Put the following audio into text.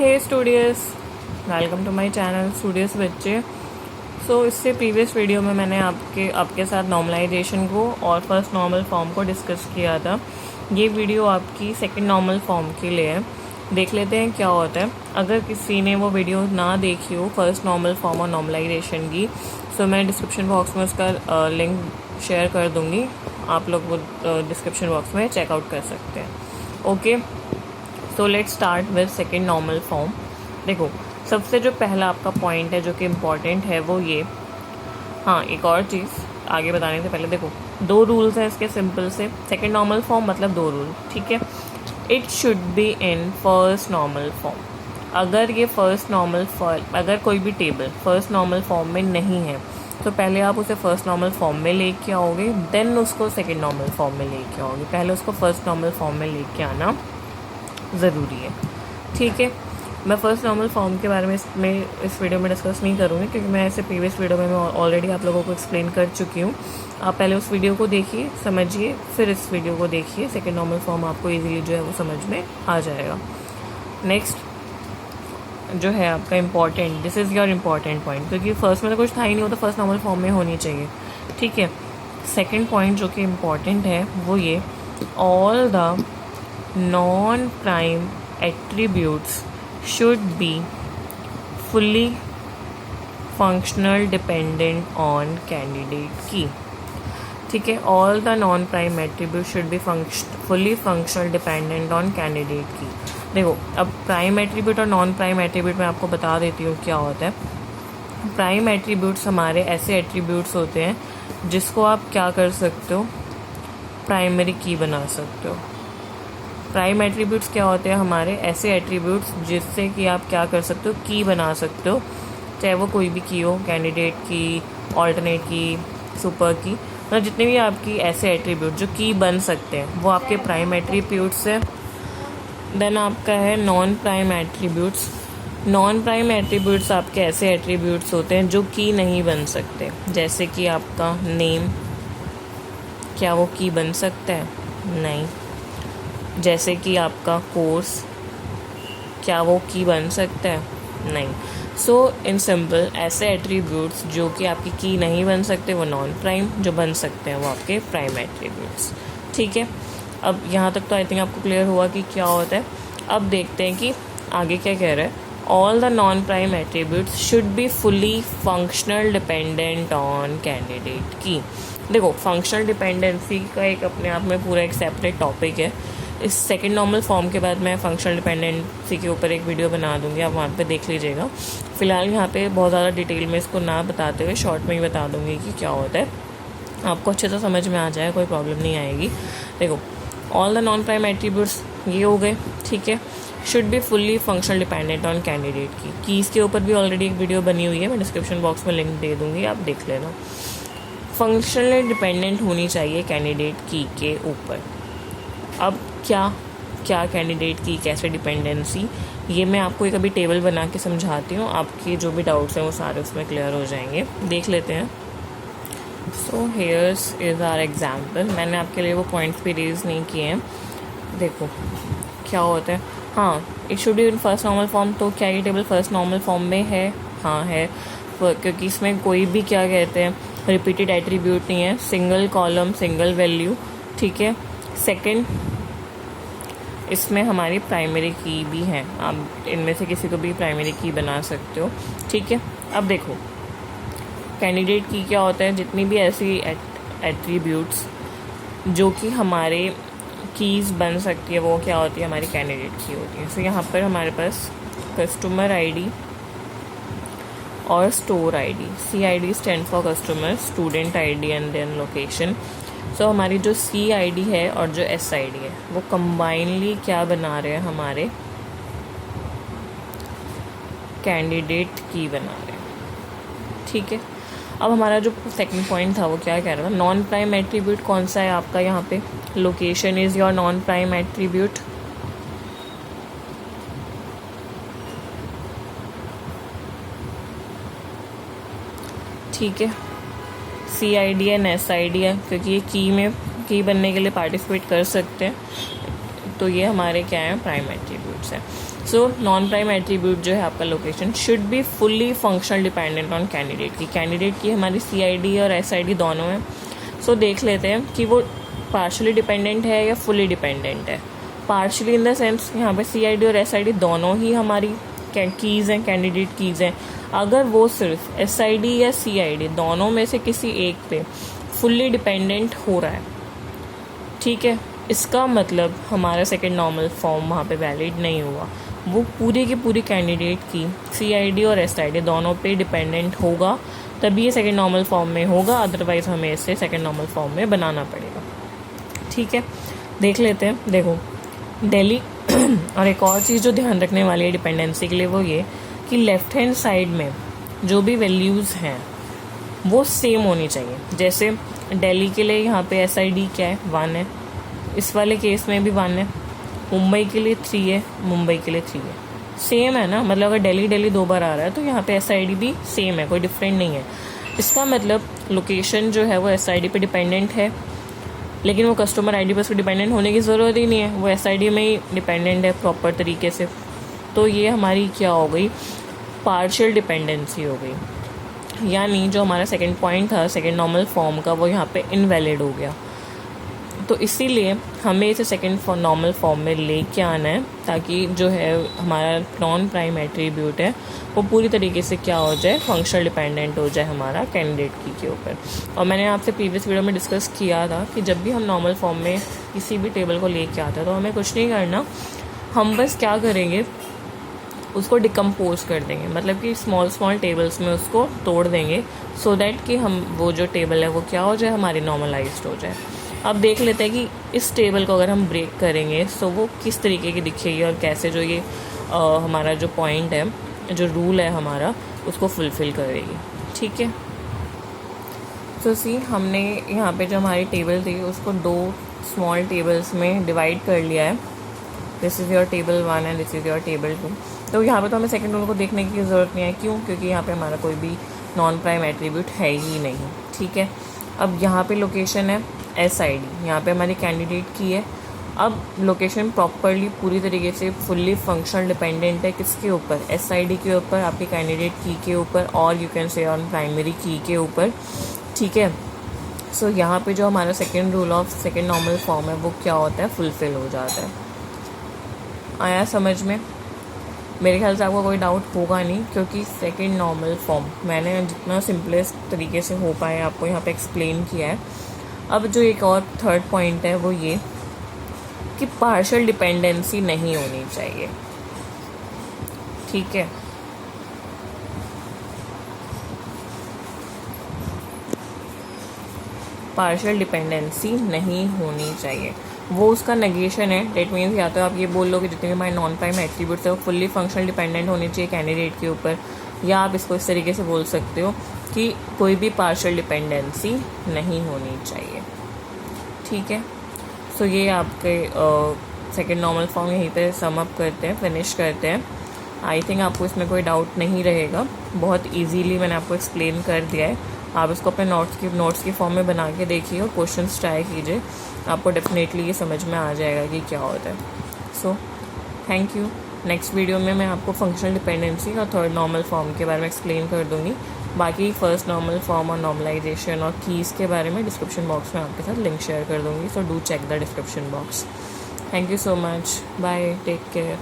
Hey studious, welcome to my channel studious बच्चे। So इससे previous video में मैंने आपके साथ नॉर्मलाइजेशन को और फर्स्ट नॉर्मल फॉर्म को डिस्कस किया था। ये वीडियो आपकी सेकंड नॉर्मल फॉर्म के लिए है। देख लेते हैं क्या होता है। अगर किसी ने वो वीडियो ना देखी हो फर्स्ट नॉर्मल फॉर्म और नॉर्मलाइजेशन की, सो मैं डिस्क्रिप्शन बॉक्स में उसका लिंक शेयर कर दूँगी। आप लोग वो डिस्क्रिप्शन बॉक्स में चेकआउट कर सकते हैं। Okay, so let's start with second normal form. देखो, सबसे जो पहला आपका पॉइंट है जो कि इम्पॉर्टेंट है वो ये, हाँ एक और चीज़ आगे बताने से पहले देखो, दो रूल्स हैं इसके सिंपल से। सेकेंड नॉर्मल फॉर्म मतलब दो रूल, ठीक है। It should be in first normal form. अगर ये फर्स्ट नॉर्मल फॉर्म, अगर कोई भी टेबल फर्स्ट नॉर्मल फॉर्म में नहीं है तो पहले आप उसे फर्स्ट नॉर्मल फॉर्म में लेके आओगे, देन उसको सेकेंड नॉर्मल फॉर्म में लेके आओगे। पहले उसको फर्स्ट नॉर्मल फॉर्म में लेके आना ज़रूरी है, ठीक है। मैं फर्स्ट नॉर्मल फॉर्म के बारे में इस वीडियो में डिस्कस नहीं करूँगी क्योंकि मैं ऐसे प्रीवियस वीडियो में मैं ऑलरेडी आप लोगों को एक्सप्लेन कर चुकी हूँ। आप पहले उस वीडियो को देखिए, समझिए, फिर इस वीडियो को देखिए। सेकेंड नॉर्मल फॉर्म आपको इजीली जो है वो समझ में आ जाएगा। नेक्स्ट जो है आपका important, this is your important point, क्योंकि फर्स्ट में तो कुछ था ही नहीं, वो तो फर्स्ट नॉर्मल फॉर्म में होनी चाहिए, ठीक है। सेकेंड पॉइंट जो कि इम्पॉर्टेंट है वो ये, all the non prime attributes should be fully functional dependent on candidate की, ठीक है। all the non prime attributes should be fully functional dependent on candidate की। देखो, अब प्राइम एट्रीब्यूट और नॉन प्राइम एट्रीब्यूट मैं आपको बता देती हूँ क्या होता है। प्राइम एट्रीब्यूट्स हमारे ऐसे एट्रीब्यूट्स होते हैं जिसको आप क्या कर सकते हो, प्राइमरी की बना सकते हो। प्राइम एट्रीब्यूट्स क्या होते हैं, हमारे ऐसे एट्रीब्यूट्स जिससे कि आप क्या कर सकते हो, की बना सकते हो, चाहे वो कोई भी की हो, कैंडिडेट की, ऑल्टरनेट की, सुपर की, मतलब जितने भी आपकी ऐसे एट्रीब्यूट जो की बन सकते हैं वो आपके प्राइम एट्रीब्यूट्स हैं। देन आपका है non prime attributes. Non prime attributes आपके ऐसे एट्रीब्यूट्स होते हैं जो की नहीं बन सकते, जैसे कि आपका नेम, क्या वो की बन सकता है? नहीं। जैसे कि आपका कोर्स, क्या वो की बन सकता है? नहीं। सो इन सिंपल, ऐसे एट्रीब्यूट्स जो कि आपकी की नहीं बन सकते वो नॉन प्राइम, जो बन सकते हैं वो आपके प्राइम एट्रीब्यूट्स, ठीक है। अब यहाँ तक तो आई थिंक आपको क्लियर हुआ कि क्या होता है। अब देखते हैं कि आगे क्या कह रहा है। All the non prime attributes should be fully functional dependent on candidate की। देखो, फंक्शनल डिपेंडेंसी का एक अपने आप में पूरा एक सेपरेट टॉपिक है। इस सेकेंड नॉर्मल फॉर्म के बाद मैं फंक्शनल डिपेंडेंसी के ऊपर एक वीडियो बना दूंगी, आप वहाँ पे देख लीजिएगा। फिलहाल यहाँ पे बहुत ज़्यादा डिटेल में इसको ना बताते हुए शॉर्ट में ही बता दूंगी कि क्या होता है, आपको अच्छे से समझ में आ जाए, कोई प्रॉब्लम नहीं आएगी। देखो, all the non prime attributes ये हो गए, ठीक है। Should be fully functional dependent on candidate की इसके ऊपर भी ऑलरेडी एक वीडियो बनी हुई है, मैं डिस्क्रिप्शन बॉक्स में लिंक दे दूँगी, आप देख लेना। फंक्शनली डिपेंडेंट होनी चाहिए कैंडिडेट की के ऊपर। अब क्या कैंडिडेट की कैसे डिपेंडेंसी, ये मैं आपको एक अभी टेबल बना के समझाती हूँ, आपके जो भी डाउट्स हैं वो सारे उसमें क्लियर हो जाएंगे। देख लेते हैं। सो हेयर्स इज़ आवर एग्जाम्पल। मैंने आपके लिए वो पॉइंट्स भी रेज नहीं किए हैं। देखो क्या होता है। हाँ, it should be in first normal form. तो क्या ये टेबल फर्स्ट नॉर्मल फॉर्म में है? हाँ है, क्योंकि इसमें कोई भी क्या कहते हैं, रिपीटेड एट्रीब्यूट नहीं है, सिंगल कॉलम सिंगल वैल्यू, ठीक है। सेकेंड, इसमें हमारी प्राइमरी की भी है, आप इनमें से किसी को भी प्राइमरी की बना सकते हो, ठीक है। अब देखो, कैंडिडेट की क्या होता है, जितनी भी ऐसी एट्रीब्यूट्स जो कि हमारे कीज़ बन सकती है वो क्या होती है, हमारी कैंडिडेट की होती है। सो यहाँ पर हमारे पास कस्टमर आईडी और store ID. CID stand for customer, student ID and then location. So हमारी जो CID है और जो SID है वो कंबाइनली क्या बना रहे हैं, हमारे कैंडिडेट की बना रहे हैं, ठीक है। अब हमारा जो सेकंड पॉइंट था वो क्या कह रहा था, नॉन प्राइम एट्रीब्यूट कौन सा है आपका, यहाँ पे location is your non prime attribute, ठीक है। CID एंड SID है, क्योंकि ये की बनने के लिए पार्टिसिपेट कर सकते हैं, तो ये हमारे क्या है, प्राइम एट्रीब्यूट्स हैं। सो नॉन प्राइम एट्रीब्यूट जो है आपका location should be fully functional dependent on candidate की हमारी CID और SID दोनों है। सो देख लेते हैं कि वो पार्शली डिपेंडेंट है या फुली डिपेंडेंट है। पार्शली इन द सेंस यहाँ पे CID और SID दोनों ही हमारी कीज़ हैं, कैंडिडेट कीज़ हैं। अगर वो सिर्फ SID या CID दोनों में से किसी एक पे फुल्ली डिपेंडेंट हो रहा है, ठीक है, इसका मतलब हमारा सेकंड नॉर्मल फॉर्म वहाँ पे वैलिड नहीं हुआ। वो पूरी की पूरी कैंडिडेट की CID और SID दोनों पे डिपेंडेंट होगा, तभी ये सेकंड नॉर्मल फॉर्म में होगा, अदरवाइज हमें इसे सेकंड नॉर्मल फॉर्म में बनाना पड़ेगा। ठीक है, देख लेते हैं। देखो दिल्ली और एक और चीज़ जो ध्यान रखने वाली है डिपेंडेंसी के लिए वो ये कि लेफ्ट हैंड साइड में जो भी वैल्यूज़ हैं वो सेम होनी चाहिए। जैसे दिल्ली के लिए यहाँ पे SID क्या है, 1 है, इस वाले केस में भी 1 है। मुंबई के लिए 3 है, मुंबई के लिए 3 है, सेम है ना। मतलब अगर दिल्ली 2 बार आ रहा है तो यहाँ पे SID भी सेम है, कोई डिफरेंट नहीं है। इसका मतलब लोकेशन जो है वो SID पे डिपेंडेंट है, लेकिन वो कस्टमर ID पर उसको डिपेंडेंट होने की ज़रूरत ही नहीं है, वो SID में ही डिपेंडेंट है प्रॉपर तरीके से। तो ये हमारी क्या हो गई, पार्शियल डिपेंडेंसी हो गई। यानी जो हमारा सेकंड पॉइंट था सेकंड नॉर्मल फॉर्म का, वो यहाँ पे इनवैलिड हो गया। तो इसीलिए हमें इसे सेकंड नॉर्मल फॉर्म में लेके आना है, ताकि जो है हमारा नॉन प्राइम एट्रीब्यूट है वो पूरी तरीके से क्या हो जाए, फंक्शनल डिपेंडेंट हो जाए हमारा कैंडिडेट की के ऊपर। और मैंने आपसे प्रीवियस वीडियो में डिस्कस किया था कि जब भी हम नॉर्मल फॉर्म में किसी भी टेबल को लेके आते हैं तो हमें कुछ नहीं करना, हम बस क्या करेंगे, उसको डिकम्पोज कर देंगे, मतलब कि स्मॉल टेबल्स में उसको तोड़ देंगे, सो दैट कि हम वो जो टेबल है वो क्या हो जाए, हमारी नॉर्मलाइज्ड हो जाए। अब देख लेते हैं कि इस टेबल को अगर हम ब्रेक करेंगे तो वो किस तरीके की दिखेगी और कैसे जो ये हमारा जो पॉइंट है, जो रूल है हमारा, उसको फुलफ़िल करेगी। ठीक है, तो सी हमने यहाँ पे जो हमारी टेबल थी उसको 2 स्मॉल टेबल्स में डिवाइड कर लिया है। This is your table 1 and this is your table 2। तो यहाँ पे तो हमें सेकंड रूल को देखने की ज़रूरत नहीं है। क्यों? क्योंकि यहाँ पे हमारा कोई भी नॉन प्राइम एट्रीब्यूट है ही नहीं। ठीक है, अब यहाँ पे लोकेशन है SID, यहाँ पे हमारी कैंडिडेट की है। अब लोकेशन प्रॉपरली पूरी तरीके से फुल्ली फंक्शनल डिपेंडेंट है किसके ऊपर, SID के ऊपर, आपकी कैंडिडेट की के ऊपर, और you can say on primary की के ऊपर। ठीक है, सो यहाँ पे जो हमारा second rule of second normal form है वो क्या होता है, फुलफिल हो जाता है। आया समझ में? मेरे ख्याल से आपको कोई डाउट होगा नहीं, क्योंकि सेकेंड नॉर्मल फॉर्म मैंने जितना सिंपलेस्ट तरीके से हो पाए आपको यहाँ पे एक्सप्लेन किया है। अब जो एक और थर्ड पॉइंट है वो ये कि पार्शियल डिपेंडेंसी नहीं होनी चाहिए। ठीक है, पार्शियल डिपेंडेंसी नहीं होनी चाहिए, वो उसका नेगेशन है। डेट मीन्स या तो आप ये बोल लो कि जितने भी हमारे नॉन प्राइम एट्रीब्यूट्स है वो फुल्ली फंक्शनल डिपेंडेंट होने चाहिए कैंडिडेट के ऊपर, या आप इसको इस तरीके से बोल सकते हो कि कोई भी पार्शियल डिपेंडेंसी नहीं होनी चाहिए। ठीक है, सो ये आपके सेकेंड नॉर्मल फॉर्म यहीं पे सम अप करते हैं, फिनिश करते हैं। आई थिंक आपको इसमें कोई डाउट नहीं रहेगा, बहुत इजीली मैंने आपको एक्सप्लेन कर दिया है। आप इसको अपने नोट्स की फॉर्म में बना के देखिए और क्वेश्चंस ट्राई कीजिए, आपको डेफिनेटली ये समझ में आ जाएगा कि क्या होता है। So thank you. Next video में मैं आपको फंक्शनल डिपेंडेंसी और थर्ड नॉर्मल फॉर्म के बारे में एक्सप्लेन कर दूँगी। बाकी फर्स्ट नॉर्मल फॉर्म और नॉर्मलाइजेशन और कीज़ के बारे में डिस्क्रिप्शन बॉक्स में आपके साथ लिंक शेयर कर दूँगी, so do check the description box. Thank you so much, bye, take care.